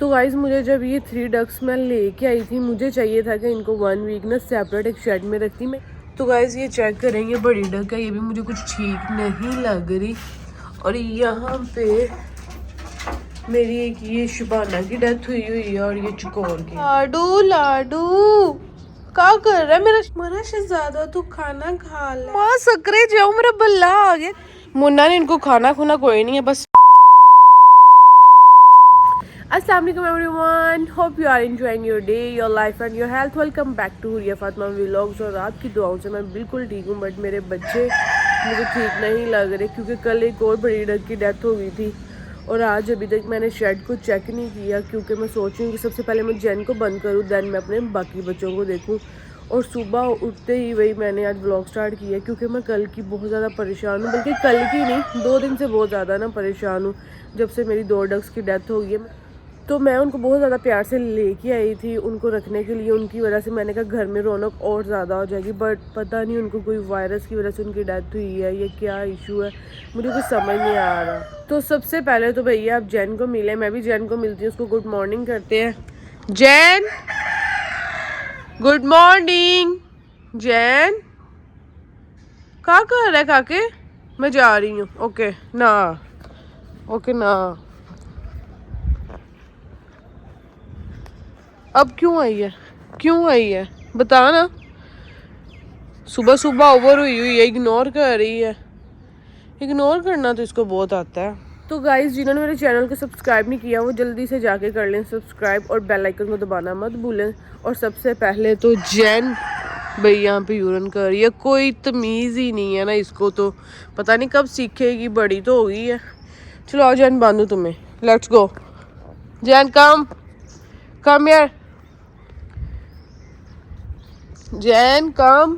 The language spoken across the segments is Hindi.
तो गाइज़ मुझे जब ये 3 डक्स मैं लेके आई थी, मुझे चाहिए था कि इनको 1 वीक ना सेपरेट एक शेड में रखती मैं। तो गाइज़ ये चेक करेंगे, बड़ी डक है, ये भी मुझे कुछ ठीक नहीं लग रही। और यहाँ पे मेरी एक ये शुबाना की डेथ हुई है और ये चकोर की। लाडू लाडू क्या कर रहा है मेरा शहजादा? तू खाना खा ले। माँ सकरे जाओ, मेरा बल्ला आ गया। मुन्ना ने इनको खाना खुना कोई नहीं है, बस। अस्सलाम वालेकुम everyone, hope you are enjoying your day, your life and your health. Welcome back to Huriya Fatima vlogs. और आपकी दुआओं से मैं बिल्कुल ठीक हूँ, बट मेरे बच्चे मुझे ठीक नहीं लग रहे क्योंकि कल एक और बड़ी डक की डेथ हो गई थी और आज अभी तक मैंने शेड को चेक नहीं किया क्योंकि मैं सोच रही हूँ कि सबसे पहले मैं जैन को बंद करूँ, दैन मैं अपने बाकी बच्चों को देखूँ। और सुबह उठते ही वही मैंने आज व्लॉग स्टार्ट किया क्योंकि मैं कल की बहुत ज़्यादा परेशान हूँ, बल्कि कल की नहीं 2 दिन से बहुत ज़्यादा ना परेशान हूँ जब से मेरी 2 डक्स की डेथ हो गई है। तो मैं उनको बहुत ज़्यादा प्यार से लेके आई थी उनको रखने के लिए, उनकी वजह से मैंने कहा घर में रौनक और ज़्यादा हो जाएगी, बट पता नहीं उनको कोई वायरस की वजह से उनकी डेथ हुई है या क्या इशू है, मुझे कुछ समझ नहीं आ रहा। तो सबसे पहले तो भैया आप जैन को मिले, मैं भी जैन को मिलती हूँ, उसको गुड मॉर्निंग करते हैं। Jain good morning. जैन क्या कर रहा है काके? मैं जा रही हूँ। ओके ना, ओके ना। अब क्यों आई है बता ना। सुबह सुबह ओवर हुई है, इग्नोर कर रही है। इग्नोर करना तो इसको बहुत आता है। तो गाइस जिन्होंने मेरे चैनल को सब्सक्राइब नहीं किया वो जल्दी से जाके कर लें सब्सक्राइब और बेल आइकन को दबाना मत भूलें। और सबसे पहले तो जैन भाई यहाँ पे यूरन कर रही है, कोई तमीज़ ही नहीं है ना इसको, तो पता नहीं कब सीखेगी, बड़ी तो हो गई है। चलो आओ जैन बांधू तुम्हें, लेट्स गो। जैन कम यार, जैन कम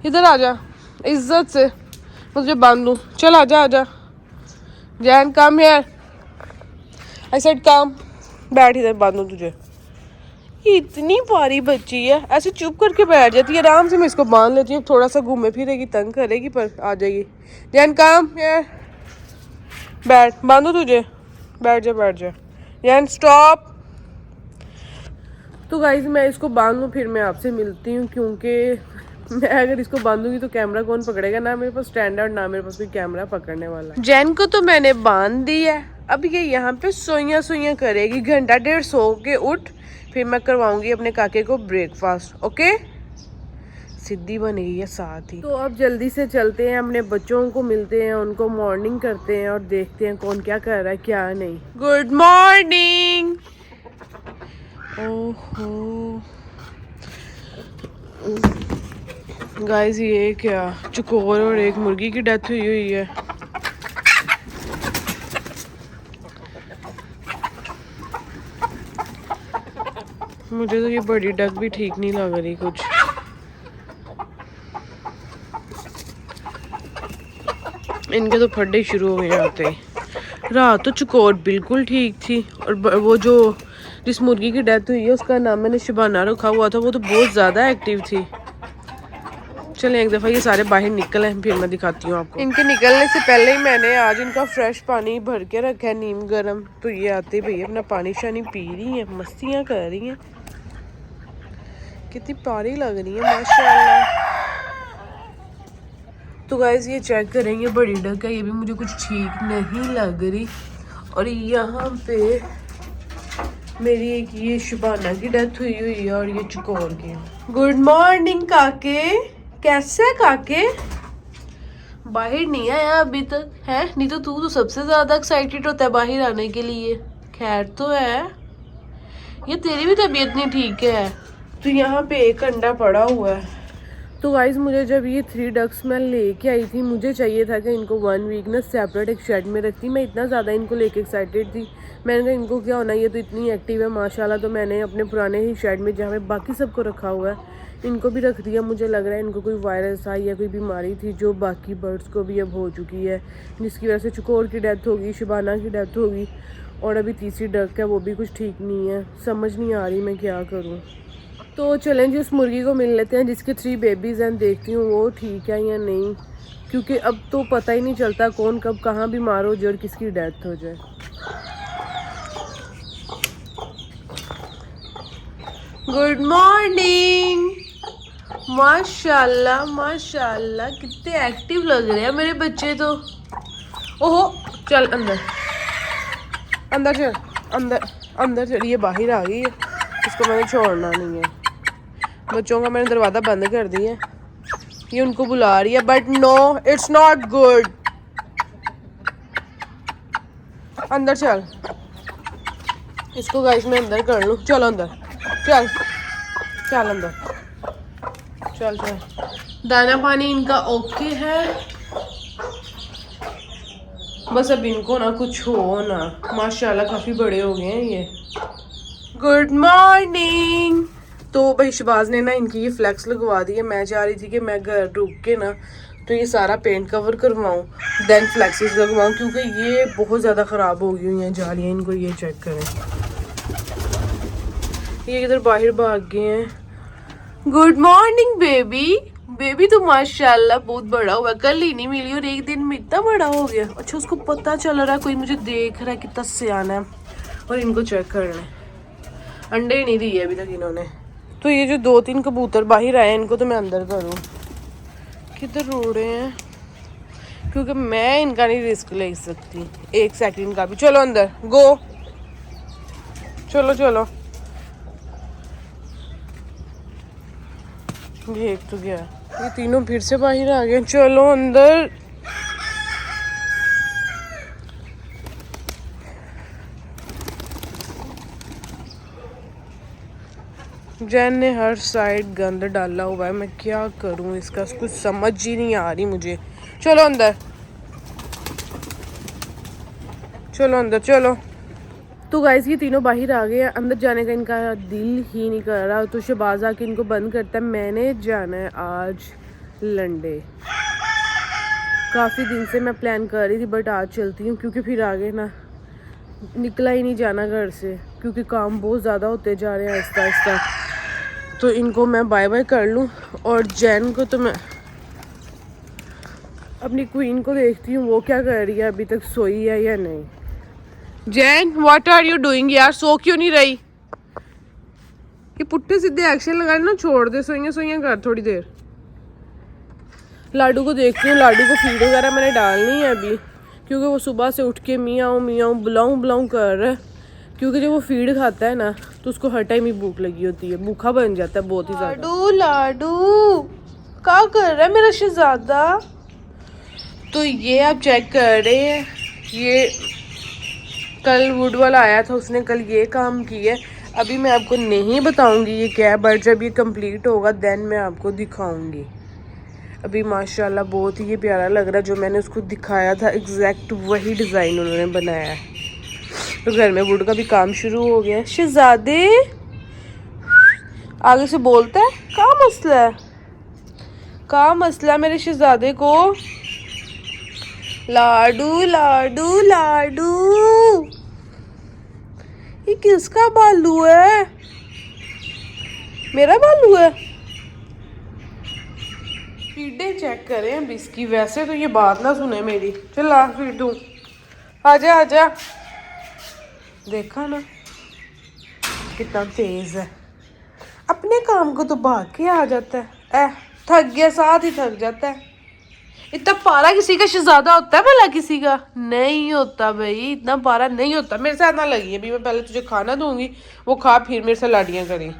इधर आ जा, इज्जत से मुझे बांधू। चल आजा जैन कम यार, आई सेड कम, बैठ इधर बांधू तुझे। ये इतनी प्यारी बच्ची है, ऐसे चुप करके बैठ जाती है, आराम से मैं इसको बांध लेती हूँ, थोड़ा सा घूमे फिरेगी तंग करेगी पर आ जाएगी। जैन कम यार, बैठ, बांधू तुझे, बैठ जा। जैन स्टॉप। तो गाइज मैं इसको बांधूँ फिर मैं आपसे मिलती हूँ, क्योंकि मैं अगर इसको बांधूंगी तो कैमरा कौन पकड़ेगा, ना मेरे पास स्टैंड है और ना मेरे पास कोई कैमरा पकड़ने वाला है। जैन को तो मैंने बांध दिया, अब ये यहाँ पे सोइयां करेगी, घंटा 1.5 सो के उठ, फिर मैं करवाऊंगी अपने काके को ब्रेकफास्ट। ओके, सिद्धि बन गई है साथ ही। तो अब जल्दी से चलते हैं, अपने बच्चों को मिलते हैं, उनको मॉर्निंग करते हैं और देखते हैं कौन क्या कर रहा है क्या नहीं। Good morning. ओहो गाइस, ये क्या चकोर और एक मुर्गी की डेथ हुई है। मुझे तो ये बड़ी डक भी ठीक नहीं लग रही कुछ। इनके तो फड्डे शुरू हो गए आते ही। रात तो चकोर बिल्कुल ठीक थी और वो जो जिस मुर्गी की डेथ हुई है उसका नाम मैंने शुबाना रखा हुआ था, वो तो बहुत ज़्यादा एक्टिव थी। चलें एक दफ़ा ये सारे बाहर निकल हैं, फिर मैं दिखाती हूँ आपको। इनके निकलने से पहले ही मैंने आज इनका फ्रेश पानी भर के रखा है, नीम गर्म। तो ये आते भैया अपना पानी शानी पी रही हैं, मस्तियाँ कर रही हैं, कितनी प्यारी लग रही है माशाल्लाह। तो गाइस ये चेक करेंगे, बड़ी डक है, ये भी मुझे कुछ ठीक नहीं लग रही। और यहाँ पे मेरी एक ये शुबाना की डेथ हुई है और ये चकोर की। गुड मॉर्निंग काके, कैसे है काके? बाहर नहीं आया अभी तक है? नहीं तो तू तो सबसे ज्यादा एक्साइटेड होता है बाहर आने के लिए। खैर तो है, ये तेरी भी तबीयत नहीं ठीक है। तो यहाँ पे एक अंडा पड़ा हुआ है। तो गाइज मुझे जब ये 3 डक्स मैं लेके आई थी, मुझे चाहिए था कि इनको 1 वीक ना सेपरेट एक शेड में रखती। मैं इतना ज़्यादा इनको लेके एक्साइटेड थी, मैंने कहा इनको क्या होना, ये तो इतनी एक्टिव है माशाल्लाह। तो मैंने अपने पुराने ही शेड में जहाँ पे बाकी सबको रखा हुआ है इनको भी रख दिया। मुझे लग रहा है इनको कोई वायरस आई या कोई बीमारी थी जो बाकी बर्ड्स को भी अब हो चुकी है, जिसकी वजह से चकोर की डेथ होगी, शुबाना की डेथ होगी और अभी तीसरी डक है वो भी कुछ ठीक नहीं है। समझ नहीं आ रही मैं क्या करूँ। तो चलें जी उस मुर्गी को मिल लेते हैं जिसके 3 बेबीज़ हैं, देखती हूँ वो ठीक है या नहीं। क्योंकि अब तो पता ही नहीं चलता कौन कब कहाँ बीमार हो जाए और किसकी डेथ हो जाए। Good morning. माशाल्लाह माशाल्लाह कितने एक्टिव लग रहे हैं मेरे बच्चे तो। ओहो चल अंदर, अंदर चल, अंदर अंदर चल। ये बाहर आ गई है, इसको मैंने छोड़ना नहीं है। बच्चों का मैंने दरवाज़ा बंद कर दिया, ये उनको बुला रही है, but no it's not good. अंदर चल, इसको गाइस मैं अंदर कर लूँ। चलो अंदर चल, चल अंदर चल चल। दाना पानी इनका ओके है, बस अब इनको ना कुछ हो ना। माशाल्लाह काफ़ी बड़े हो गए हैं ये। Good morning. तो भाई शबाज ने ना इनकी ये फ्लैक्स लगवा दी है। मैं चाह रही थी कि मैं घर रुक के ना तो ये सारा पेंट कवर करवाऊँ, देन फ्लैक्सेस लगवाऊँ, क्योंकि ये बहुत ज़्यादा ख़राब हो गई हुई हैं जालियाँ। इनको ये चेक करें, ये इधर बाहर भाग गए हैं। Good morning baby. बेबी तो माशाल्लाह बहुत बड़ा हुआ, कल ही नहीं मिली और एक दिन में इतना बड़ा हो गया। अच्छा उसको पता चल रहा है कोई मुझे देख रहा है, कितना सियाना है। और इनको चेक कर लें, अंडे ही नहीं दिए अभी तक इन्होंने। तो ये जो 2-3 कबूतर बाहर आए इनको तो मैं अंदर करूँ, किधर उड़ रहे हैं, क्योंकि मैं इनका नहीं रिस्क ले सकती 1 सेकंड का भी। चलो अंदर गो, चलो चलो। ये एक तो गया, ये तीनों फिर से बाहर आ गए। चलो अंदर। जैन ने हर साइड गंद डाला हुआ है, मैं क्या करूं इसका कुछ समझ ही नहीं आ रही मुझे। चलो अंदर, चलो अंदर चलो। तो गाइस ये तीनों बाहर आ गए हैं, अंदर जाने का इनका दिल ही नहीं कर रहा। तो शबाज आके इनको बंद करता है। मैंने जाना है आज लंडे। काफ़ी दिन से मैं प्लान कर रही थी, बट आज चलती हूँ, क्योंकि फिर आगे ना निकला ही नहीं जाना घर से, क्योंकि काम बहुत ज़्यादा होते जा रहे हैं आहिस्ता आहिस्ता। तो इनको मैं बाय बाय कर लूँ, और जैन को तो मैं अपनी क्वीन को देखती हूँ वो क्या कर रही है, अभी तक सोई है या नहीं। Jain what are you doing यार, सो क्यों नहीं रही? ये पुट्ठे सीधे एक्शन लगाए ना, छोड़ दे, सोइयां सोइयां कर थोड़ी देर। लाडू को देखती हूँ, लाडू को फीड वगैरह मैंने डालनी है अभी, क्योंकि वो सुबह से उठ के मियाऊं मियाऊं बुलाऊं बुलाऊं कर रहा है। क्योंकि जब वो फीड खाता है ना तो उसको हर टाइम ही भूख लगी होती है, भूखा बन जाता है बहुत ही ज़्यादा। लाडू लाडू क्या कर रहा है मेरा शहजादा? तो ये आप चेक कर रहे हैं, ये कल वुड वाला आया था, उसने कल ये काम किया। अभी मैं आपको नहीं बताऊंगी ये क्या है, बट जब ये कंप्लीट होगा देन मैं आपको दिखाऊंगी। अभी माशाल्लाह बहुत ही ये प्यारा लग रहा है, जो मैंने उसको दिखाया था एग्जैक्ट वही डिज़ाइन उन्होंने बनाया है। तो घर में वुड का भी काम शुरू हो गया है। शहजादे आगे से बोलता है, क्या मसला है, क्या मसला मेरे शहजादे को? लाडू लाडू लाडू, ये किसका बालू है? मेरा बालू है। फीडे चेक करें अब इसकी, वैसे तो ये बात ना सुने मेरी। चला फीड दूँ, आजा आजा। देखा ना कितना तेज है, अपने काम को तो भाग के आ जाता है। थक गया, साथ ही थक जाता है। इतना पारा किसी का शहजादा होता है भला? किसी का नहीं होता भाई, इतना पारा नहीं होता। मेरे साथ ना लगी, अभी मैं पहले तुझे खाना दूंगी, वो खा फिर मेरे से लाडियां करी।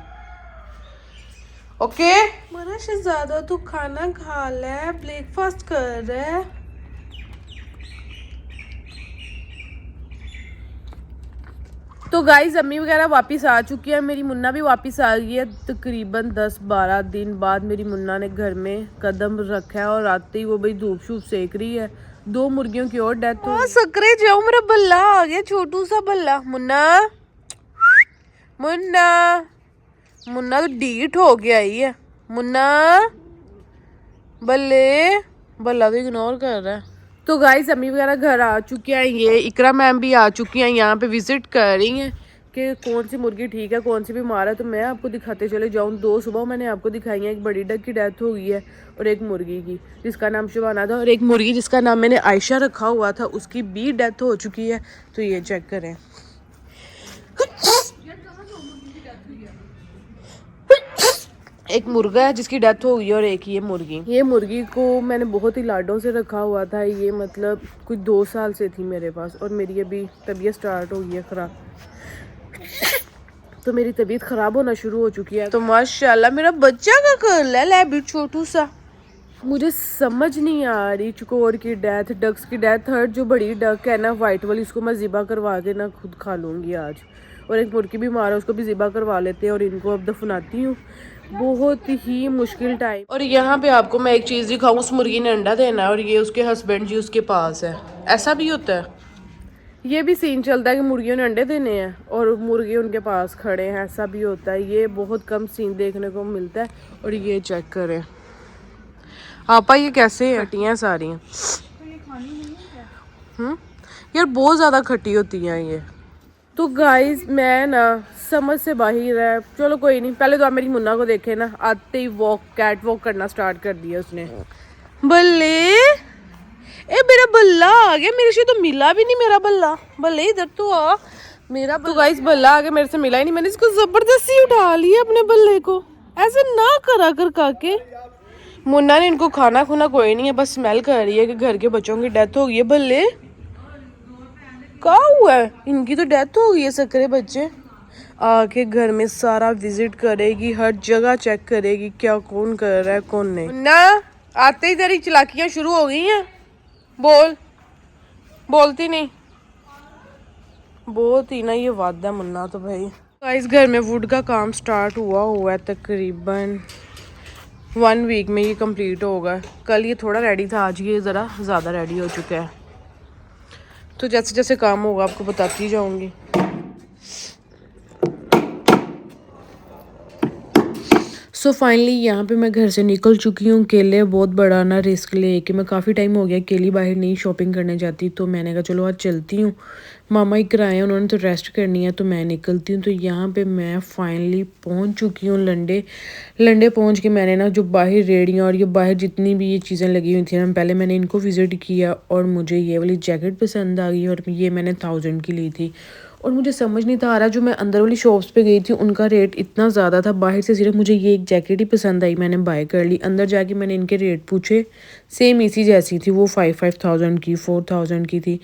ओके मेरा शहजादा तू खाना खा ले, ब्रेकफास्ट कर रहा है। तो गाइस अम्मी वगैरह वापस आ चुकी है, मेरी मुन्ना भी वापस आ गई है। तकरीबन 10-12 दिन बाद मेरी मुन्ना ने घर में कदम रखा है, और आते ही वो भाई धूप शूप सेक रही है। 2 मुर्गियों की और डेथ हो। सकरे जाओ, मेरा बल्ला आ गया, छोटू सा बल्ला। मुन्ना मुन्ना मुन्ना तो डीट हो गया ही है। मुन्ना बल्ले, बल्ला तो इग्नोर कर रहा है। तो गाइस अम्मी वगैरह घर आ चुकी हैं, ये इकरा मैम भी आ चुकी हैं, यहाँ पे विजिट कर रही हैं कि कौन सी मुर्गी ठीक है, कौन सी बीमार है। तो मैं आपको दिखाते चले जाऊँ। 2 सुबह मैंने आपको दिखाई है, एक बड़ी डक की डेथ हो गई है और एक मुर्गी की जिसका नाम शुबाना था, और एक मुर्गी जिसका नाम मैंने आयशा रखा हुआ था उसकी भी डेथ हो चुकी है। तो ये चेक करें, एक मुर्गा है जिसकी डेथ हो गई और एक ये मुर्गी। ये मुर्गी को मैंने बहुत ही लाडों से रखा हुआ था। ये मतलब कुछ 2 साल से थी मेरे पास, और मेरी अभी तबीयत स्टार्ट हो गई है ख़राब, तो मेरी तबीयत ख़राब होना शुरू हो चुकी है। तो माशाल्लाह मेरा बच्चा का कर्ल है लैबिट छोटू सा। मुझे समझ नहीं आ रही, चकोर की डेथ, डक्स की डेथ, थर्ड जो बड़ी डक है ना वाइट वाली, उसको मैं ज़िबा करवा के ना खुद खा लूँगी आज। और एक मुर्गी भी मारा, उसको भी ज़िबा करवा लेते हैं और इनको अब दफनाती हूँ। बहुत ही मुश्किल टाइम। और यहाँ पे आपको मैं एक चीज़ दिखाऊँ, उस मुर्गी ने अंडा देना है और ये उसके हस्बैंड जी उसके पास है। ऐसा भी होता है, ये भी सीन चलता है कि मुर्गियों ने अंडे देने हैं और मुर्गे उनके पास खड़े हैं, ऐसा भी होता है। ये बहुत कम सीन देखने को मिलता है। और ये चेक करें आपा, ये कैसे खट्टियाँ सारी हैं। यार बहुत ज़्यादा खट्टी होती हैं ये। तो गाइस मैं ना समझ से बाहर है। चलो कोई नहीं, पहले तो आप मेरी मुन्ना को देखे ना, आते ही कैट वॉक करना स्टार्ट कर दिया उसने। बल्ले ए मेरा बल्ला आ गया, मेरे से तो मिला भी नहीं मेरा बल्ला। बल्ले इधर तो आ मेरा। तो गाइस बल्ला आ गया, मेरे से मिला ही नहीं। मैंने इसको जबरदस्ती उठा लिया अपने बल्ले को। ऐसे ना करा कर काके। मुन्ना ने इनको खाना खुना कोई नहीं है, बस स्मेल कर रही है कि घर के बच्चों की डेथ हो गई है। बल्ले क्या हुआ है, इनकी तो डेथ हो गई है सकरे बच्चे। आके घर में सारा विजिट करेगी, हर जगह चेक करेगी क्या कौन कर रहा है कौन नहीं। ना आते ही तेरी चलाकियां शुरू हो गई हैं। बोलती नहीं, बहुत ही ना ये वादा है मुन्ना तो भाई। इस घर में वुड का काम स्टार्ट हुआ है तकरीबन 1 वीक में ये कंप्लीट होगा। कल ये थोड़ा रेडी था, आज ये ज़रा ज़्यादा रेडी हो चुका है। तो जैसे जैसे काम होगा आपको बताती जाऊंगी। सो फाइनली यहाँ पे मैं घर से निकल चुकी हूँ। केले बहुत बड़ा ना रिस्क ले कि मैं काफ़ी टाइम हो गया केली बाहर नहीं शॉपिंग करने जाती, तो मैंने कहा चलो आज चलती हूँ। मामा ही कराए हैं, उन्होंने तो रेस्ट करनी है तो मैं निकलती हूँ। तो यहाँ पे मैं फाइनली पहुँच चुकी हूँ लंडे पहुँच के मैंने ना जो बाहर रेडियाँ और ये बाहर जितनी भी ये चीज़ें लगी हुई थी ना, पहले मैंने इनको विज़िट किया और मुझे ये वाली जैकेट पसंद आ गई और ये मैंने 1000 की ली थी। और मुझे समझ नहीं था आ रहा, जो मैं अंदर वाली शॉप्स पे गई थी उनका रेट इतना ज़्यादा था, बाहर से सिर्फ मुझे ये एक जैकेट ही पसंद आई, मैंने बाय कर ली। अंदर जाके मैंने इनके रेट पूछे, सेम इसी जैसी थी, वो 5,000 की 4,000 की थी।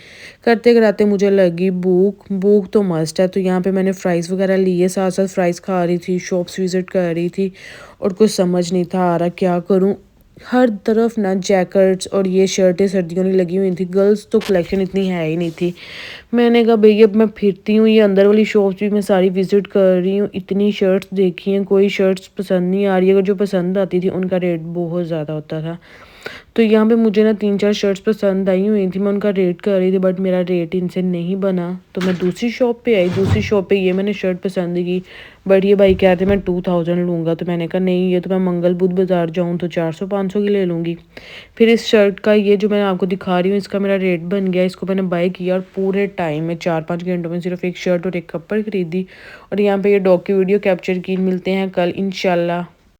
करते कराते मुझे लगी भूख तो मस्ट है, तो यहाँ पे मैंने फ्राइज़ वगैरह लिए, साथ साथ फ्राइज़ खा रही थी, शॉप्स विज़िट कर रही थी और कुछ समझ नहीं था आ रहा क्या करूँ। हर तरफ ना जैकेट्स और ये शर्टें सर्दियों की लगी हुई थी। गर्ल्स तो कलेक्शन इतनी है ही नहीं थी। मैंने कहा भैया अब मैं फिरती हूँ, ये अंदर वाली शॉप्स भी मैं सारी विजिट कर रही हूँ। इतनी शर्ट्स देखी हैं, कोई शर्ट्स पसंद नहीं आ रही। अगर जो पसंद आती थी उनका रेट बहुत ज़्यादा होता था। तो यहाँ पे मुझे ना 3-4 शर्ट्स पसंद आई हुई थी, मैं उनका रेट कर रही थी बट मेरा रेट इनसे नहीं बना। तो मैं दूसरी शॉप पे आई, दूसरी शॉप पे ये मैंने शर्ट पसंद की बट ये भाई कह रहे थे मैं 2000 लूँगा। तो मैंने कहा नहीं, ये तो मैं मंगल बुध बाज़ार जाऊँ तो 400-500 की ले लूँगी। फिर इस शर्ट का ये जो मैं आपको दिखा रही हूँ इसका मेरा रेट बन गया। इसको मैंने बाय किया और पूरे टाइम में 4-5 घंटों में सिर्फ एक शर्ट और एक कपड़ खरीदी। और यहाँ पे ये डॉग की वीडियो कैप्चर की। मिलते हैं कल इंशाल्लाह।